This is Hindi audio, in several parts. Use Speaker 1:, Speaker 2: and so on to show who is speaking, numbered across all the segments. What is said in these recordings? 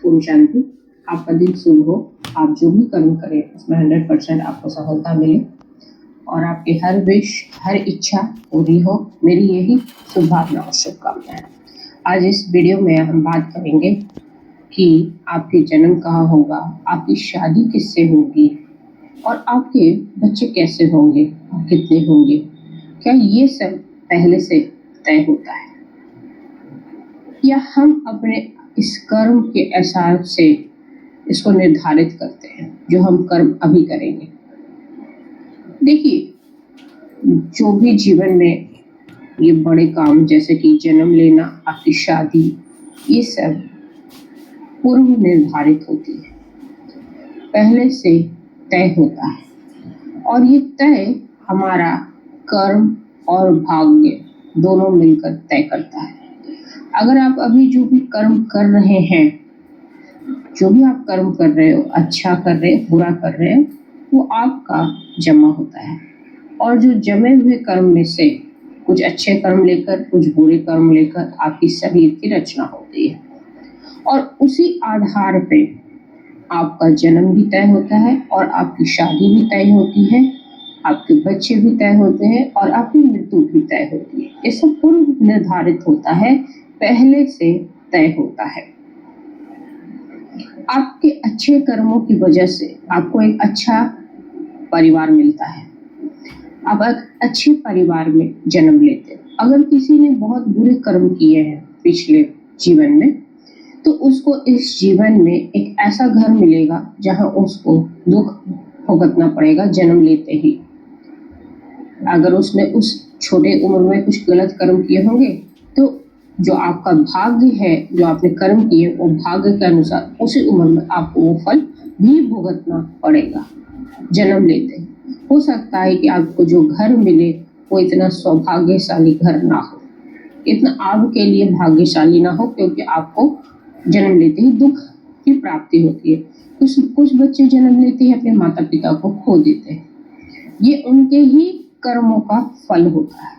Speaker 1: ओम शांति। आपका दिन शुभ हो। आप जो भी कर्म करें उसमें 100% आपको सफलता मिले और आपकी हर विश, हर इच्छा पूरी हो। मेरी यही शुभभावना और शुभकामनाएं। आज इस वीडियो में हम बात करेंगे कि आपके जन्म कहाँ होगा, आपकी शादी किससे होगी और आपके बच्चे कैसे होंगे और कितने होंगे। क्या ये सब पहले से तय होता है या हम अपने इस कर्म के हिसाब से इसको निर्धारित करते हैं जो हम कर्म अभी करेंगे। देखिए, जो भी जीवन में ये बड़े काम जैसे कि जन्म लेना, आपकी शादी, ये सब पूर्व निर्धारित होती है, पहले से तय होता है और ये तय हमारा कर्म और भाग्य दोनों मिलकर तय करता है। अगर आप अभी जो भी कर्म कर रहे हैं, जो भी आप कर्म कर रहे हो, अच्छा कर रहे हो, बुरा कर रहे हो, वो आपका जमा होता है और जो जमे हुए कर्म में से कुछ अच्छे कर्म लेकर, कुछ बुरे कर्म लेकर आपकी शरीर की रचना होती है और उसी आधार पे आपका जन्म भी तय होता है और आपकी शादी भी तय होती है, आपके बच्चे भी तय होते हैं और आपकी मृत्यु भी तय होती है। ये सब पूर्व निर्धारित होता है, पहले से तय होता है। आपके अच्छे कर्मों की वजह से आपको एक अच्छा परिवार मिलता है। आप एक अच्छे परिवार में जन्म लेते हैं। अगर किसी ने बहुत बुरे कर्म किए हैं पिछले जीवन में, तो उसको इस जीवन में एक ऐसा घर मिलेगा जहां उसको दुख भुगतना पड़ेगा जन्म लेते ही। अगर उसने उस छोटे उम्र में कुछ गलत कर्म किए होंगे तो जो आपका भाग्य है, जो आपने कर्म किए, वो भाग्य के अनुसार उसी उम्र में आपको वो फल भी भुगतना पड़ेगा जन्म लेते ही। हो सकता है कि आपको जो घर मिले वो इतना सौभाग्यशाली घर ना हो, इतना आपके लिए भाग्यशाली ना हो, क्योंकि आपको जन्म लेते ही दुख की प्राप्ति होती है। कुछ बच्चे जन्म लेते ही अपने माता पिता को खो देते हैं। ये उनके ही कर्मों का फल होता है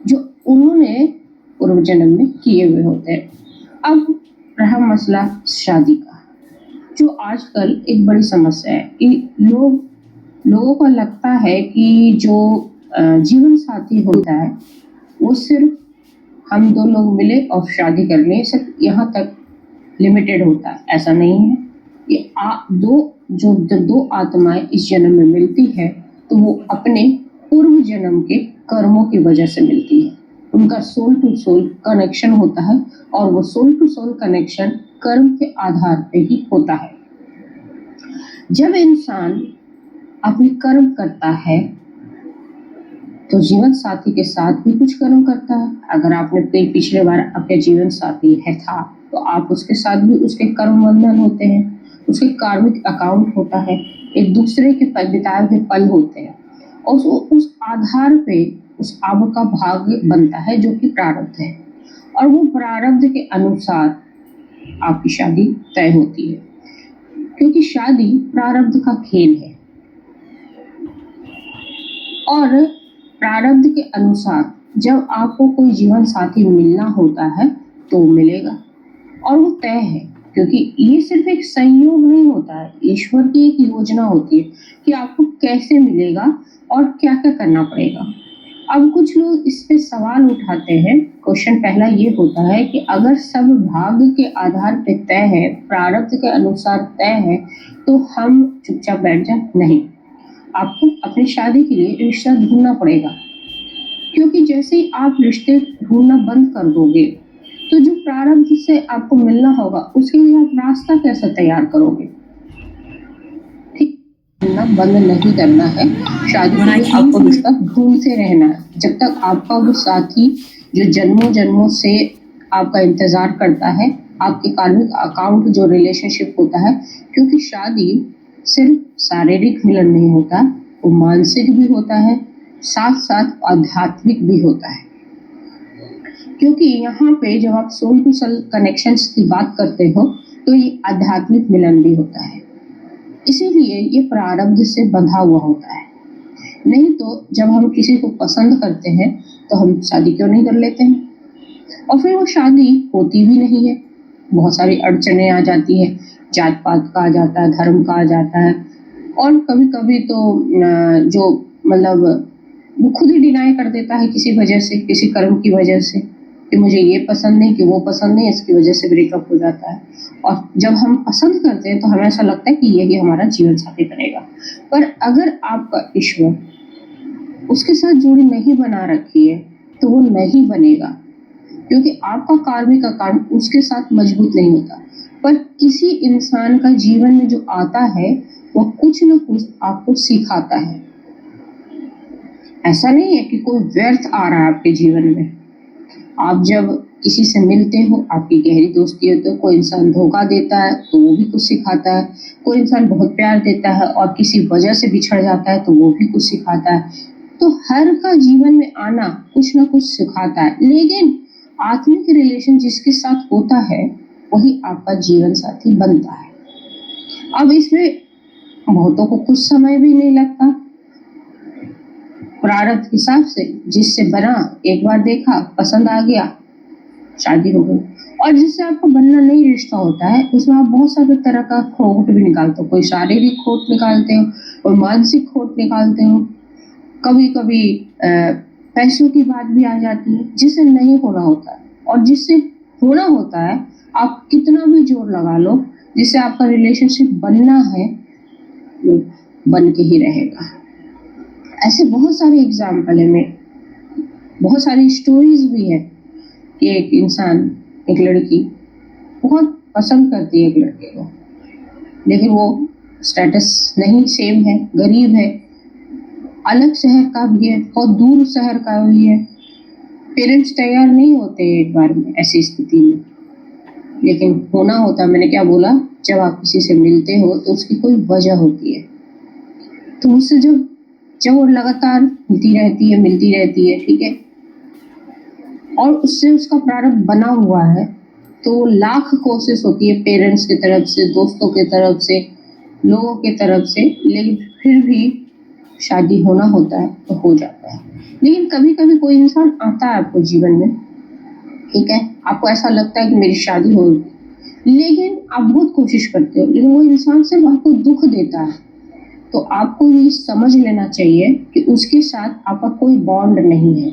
Speaker 1: जो उन्होंने पूर्व जन्म में किए हुए होते हैं। अब रहा मसला शादी का, जो आजकल एक बड़ी समस्या है कि लोगों को लगता है कि जो जीवन साथी होता है वो सिर्फ हम दो लोग मिले और शादी कर लें, सिर्फ यहाँ तक लिमिटेड होता है। ऐसा नहीं है। ये दो आत्माएं इस जन्म में मिलती है तो वो अपने पूर्व जन्म के कर्मों की वजह से मिलती है। उनका सोल टू सोल कनेक्शन होता है और वो सोल टू सोल कनेक्शन कर्म के आधार पे ही होता है। जब इंसान अपने कर्म करता है तो जीवन साथी के साथ भी कुछ कर्म करता है। अगर आपने कोई पिछले बार आपके जीवन साथी है था तो आप उसके साथ भी उसके कर्म बंधन होते हैं, उसके कार्मिक अकाउंट होता है, एक दूसरे के बिताए हुए पल होते हैं और उस आधार पे उस आपका भाग्य बनता है जो कि प्रारब्ध है और वो प्रारब्ध के अनुसार आपकी शादी तय होती है, क्योंकि शादी प्रारब्ध का खेल है और प्रारब्ध के अनुसार जब आपको कोई जीवन साथी मिलना होता है तो मिलेगा और वो तय है, क्योंकि ये सिर्फ एक संयोग नहीं होता है, ईश्वर की एक योजना होती है कि आपको कैसे मिलेगा और क्या क्या करना पड़ेगा। अब कुछ लोग इस पे सवाल उठाते हैं। क्वेश्चन पहला ये होता है कि अगर सब भाग्य के आधार पे तय है, प्रारब्ध के अनुसार तय है, तो हम चुपचाप बैठ जाए? नहीं, आपको अपनी शादी के लिए रिश्ता ढूंढना पड़ेगा, क्योंकि जैसे ही आप रिश्ते ढूंढना बंद कर दोगे तो जो प्रारब्ध से आपको मिलना होगा उसके लिए आप रास्ता कैसे तैयार करोगे? ठीक, बंद नहीं करना है। शादी के लिए आपको रिश्ता ढूंढते रहना है जब तक आपका वो साथी जो जन्मों जन्मों से आपका इंतजार करता है, आपके कार्मिक अकाउंट जो रिलेशनशिप होता है, क्योंकि शादी सिर्फ शारीरिक मिलन नहीं होता, वो मानसिक भी होता है, साथ साथ आध्यात्मिक भी होता है। क्योंकि यहाँ पे जब आप सोल टू सोल कनेक्शंस की बात करते हो तो ये आध्यात्मिक मिलन भी होता है, इसीलिए ये प्रारब्ध से बंधा हुआ होता है। नहीं तो जब हम किसी को पसंद करते हैं तो हम शादी क्यों नहीं कर लेते हैं और फिर वो शादी होती भी नहीं है। बहुत सारी अड़चनें आ जाती हैं, जात पात का आ जाता है, धर्म का आ जाता है, और कभी कभी तो जो मतलब वो खुद ही डिनाई कर देता है किसी वजह से, किसी कर्म की वजह से, कि मुझे ये पसंद नहीं, कि वो पसंद नहीं, इसकी वजह से ब्रेकअप हो जाता है। और जब हम पसंद करते हैं तो हमें ऐसा लगता है कि यही हमारा जीवन साथी बनेगा, पर अगर आपका ईश्वर उसके साथ जोड़ी नहीं बना रखी है तो वो नहीं बनेगा, क्योंकि आपका कार्मिक अकाउंट उसके साथ मजबूत नहीं होता। पर किसी इंसान का जीवन में जो आता है वो कुछ न कुछ आपको सिखाता है। ऐसा नहीं है कि कोई व्यर्थ आ रहा है आपके जीवन में। आप जब किसी से मिलते हो, आपकी गहरी दोस्ती होती है, कोई इंसान धोखा देता है तो वो भी कुछ सिखाता है, कोई इंसान बहुत प्यार देता है और किसी वजह से बिछड़ जाता है तो वो भी कुछ सिखाता है। तो हर का जीवन में आना कुछ ना कुछ सिखाता है, लेकिन आत्मिक रिलेशन जिसके साथ होता है वही आपका जीवन साथी बनता है। अब इसमें बहुतों को कुछ समय भी नहीं लगता, प्रारब्ध हिसाब से जिससे बना, एक बार देखा, पसंद आ गया, शादी हो गई। और जिससे आपका बनना नहीं रिश्ता होता है उसमें आप बहुत सारे तरह का खोट भी निकालते हो, कोई शारीरिक खोट निकालते हो, कोई मानसिक खोट निकालते हो, कभी कभी पैसों की बात भी आ जाती है जिससे नहीं होना होता है, और जिससे होना होता है आप कितना भी जोर लगा लो, जिससे आपका रिलेशनशिप बनना है वो बन के ही रहेगा। ऐसे बहुत सारे एग्जाम्पल है, में बहुत सारी स्टोरीज भी है कि एक इंसान, एक लड़की बहुत पसंद करती है एक लड़के को, लेकिन वो स्टेटस नहीं सेम है, गरीब है, अलग शहर का भी है, बहुत दूर शहर का भी है, पेरेंट्स तैयार नहीं होते एक बार में ऐसी स्थिति में, लेकिन होना होता है। मैंने क्या बोला, जब आप किसी से मिलते हो तो उसकी कोई वजह होती है, तो उससे जब जब वो लगातार मिलती रहती है, ठीक है, और उससे उसका प्रारब्ध बना हुआ है, तो लाख कोशिश होती है पेरेंट्स की तरफ से, दोस्तों की तरफ से, लोगों की तरफ से, लेकिन फिर भी शादी होना होता है तो हो जाता है। लेकिन कभी कभी कोई इंसान आता है आपको जीवन में, ठीक है, आपको ऐसा लगता है कि मेरी शादी होगी, लेकिन आप बहुत कोशिश करते हो, लेकिन वो इंसान सिर्फ आपको दुख देता है। तो आपको ये समझ लेना चाहिए कि उसके साथ आपका कोई बॉन्ड नहीं है,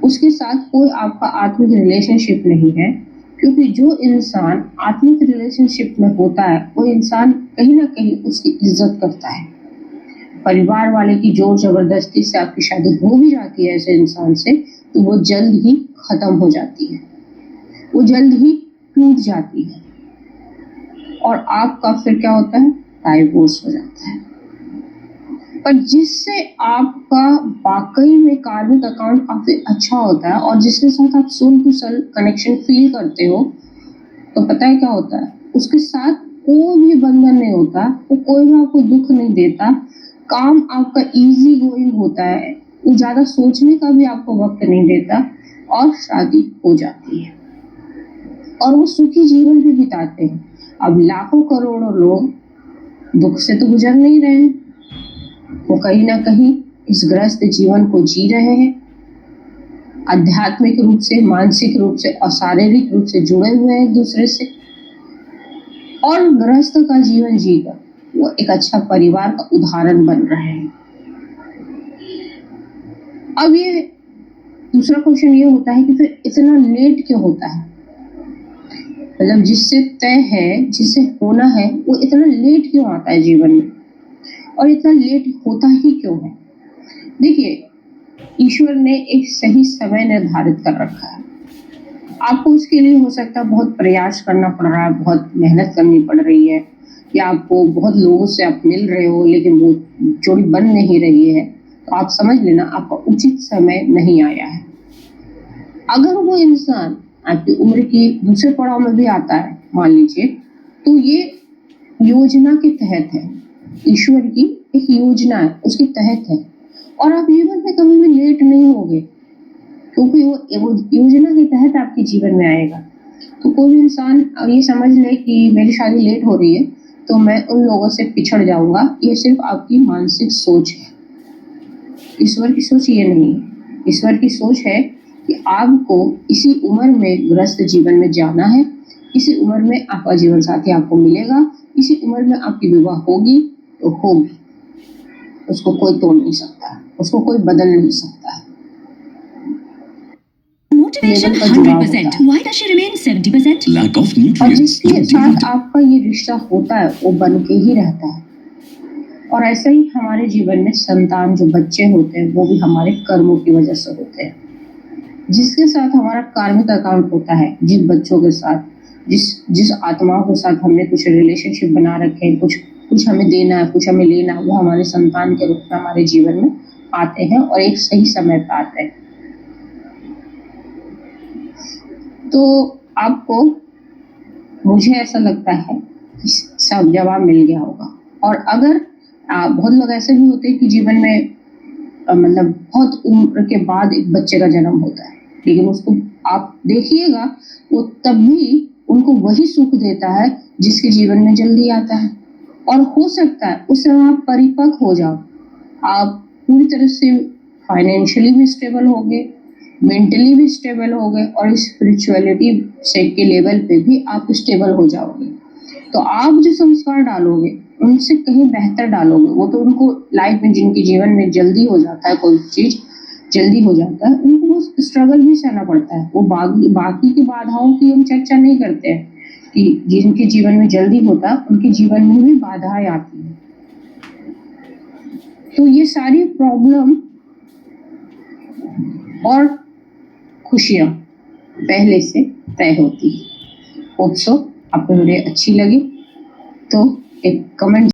Speaker 1: उसके साथ कोई आपका आत्मिक रिलेशनशिप नहीं है, क्योंकि जो इंसान आत्मिक रिलेशनशिप में होता है वो इंसान कहीं ना कहीं उसकी इज्जत करता है। परिवार वाले की जोर जबरदस्ती से आपकी शादी हो भी जाती है ऐसे इंसान से, तो वो जल्द ही खत्म हो जाती है, वो जल्द ही टूट जाती है, और आपका फिर क्या होता है, डाइवोर्स हो जाता है। पर जिससे आपका वाकई में कार्मिक अकाउंट काफी अच्छा होता है और जिसके साथ आप soul to soul connection feel करते हो, तो पता है क्या होता है, उसके साथ कोई भी बंधन नहीं होता, वो कोई भी आपको दुख नहीं देता, काम आपका इजी गोइंग होता है, वो ज्यादा सोचने का भी आपको वक्त नहीं देता, और शादी हो जाती है और वो सुखी जीवन भी बिताते हैं। अब लाखों करोड़ों लोग दुख से तो गुजर नहीं रहे हैं, वो कहीं ना कहीं इस ग्रस्त जीवन को जी रहे हैं, आध्यात्मिक रूप से, मानसिक रूप से और शारीरिक रूप से जुड़े हुए हैं एक दूसरे से, और ग्रस्त का जीवन जीकर वो एक अच्छा परिवार का उदाहरण बन रहे हैं। अब ये दूसरा क्वेश्चन ये होता है कि फिर इतना लेट क्यों होता है, मतलब जिससे तय है, जिससे होना है, वो इतना लेट क्यों आता है जीवन में, और इतना लेट होता ही क्यों है। देखिए, ईश्वर ने एक सही समय निर्धारित कर रखा है, आपको उसके लिए हो सकता है बहुत प्रयास करना पड़ रहा है, बहुत मेहनत करनी पड़ रही है, या आपको बहुत लोगों से आप मिल रहे हो लेकिन वो जोड़ी बन नहीं रही है, तो आप समझ लेना आपका उचित समय नहीं आया है। अगर वो इंसान आपकी उम्र की दूसरे पड़ाव में भी आता है, मान लीजिए, तो ये योजना के तहत है, ईश्वर की एक योजना है, उसके तहत है, और आप जीवन में कभी भी लेट नहीं होगे, क्योंकि वो योजना के तहत आपके जीवन में आएगा। तो कोई भी इंसान ये समझ ले कि मेरी शादी लेट हो रही है तो मैं उन लोगों से पिछड़ जाऊंगा, ये सिर्फ आपकी मानसिक सोच है। ईश्वर की सोच ये नहीं है। ईश्वर की सोच है कि आपको इसी उम्र में ग्रस्त जीवन में जाना है, इसी उम्र में आपका जीवन साथी आपको मिलेगा, इसी उम्र में आपकी विवाह होगी तो होगी, उसको कोई तोड़ नहीं सकता, उसको कोई बदल नहीं सकता।
Speaker 2: Motivation
Speaker 1: लेवल का जुड़ाव
Speaker 2: 100%.
Speaker 1: होता है।
Speaker 2: Why does she remain 70%?
Speaker 3: Lack of
Speaker 1: और
Speaker 3: nutrients.
Speaker 1: जिसके
Speaker 3: Your
Speaker 1: साथ
Speaker 3: DNA
Speaker 1: आपका ये रिश्ता होता है वो बन के ही रहता है। और ऐसे ही हमारे जीवन में संतान जो बच्चे होते हैं वो भी हमारे कर्मों की वजह से होते हैं। जिसके साथ हमारा कार्मिक अकाउंट होता है, जिस बच्चों के साथ, जिस आत्माओं के साथ हमने कुछ रिलेशनशिप बना रखे हैं, कुछ हमें देना है, कुछ हमें लेना है, वो हमारे संतान के रूप में हमारे जीवन में आते हैं और एक सही समय पर आते हैं। तो आपको, मुझे ऐसा लगता है कि सब जवाब मिल गया होगा। और अगर बहुत लोग ऐसे भी होते हैं कि जीवन में मतलब बहुत उम्र के बाद एक बच्चे का जन्म होता है, लेकिन उसको आप देखिएगा वो तब भी उनको वही सुख देता है जिसके जीवन में जल्दी आता है। और हो सकता है उस समय आप परिपक्व हो जाओ, आप पूरी तरह से फाइनेंशियली भी स्टेबल हो गए, मेंटली भी स्टेबल हो गए और स्पिरिचुअलिटी से के लेवल पे भी आप स्टेबल हो जाओगे। तो आप जो संस्कार डालोगे उनसे कहीं बेहतर डालोगे। वो तो उनको लाइफ में, जिनके जीवन में जल्दी हो जाता है, कोई चीज जल्दी हो जाता है, उनको वो स्ट्रगल भी सहना पड़ता है। वो बाकी की बाधाओं की हम चर्चा नहीं करते हैं कि जिनके जीवन में जल्दी होता है उनके जीवन में भी बाधाएं आती है। तो ये सारी प्रॉब्लम और खुशियां पहले से तय होती है। होप सो आपको वीडियो अच्छी लगी तो एक कमेंट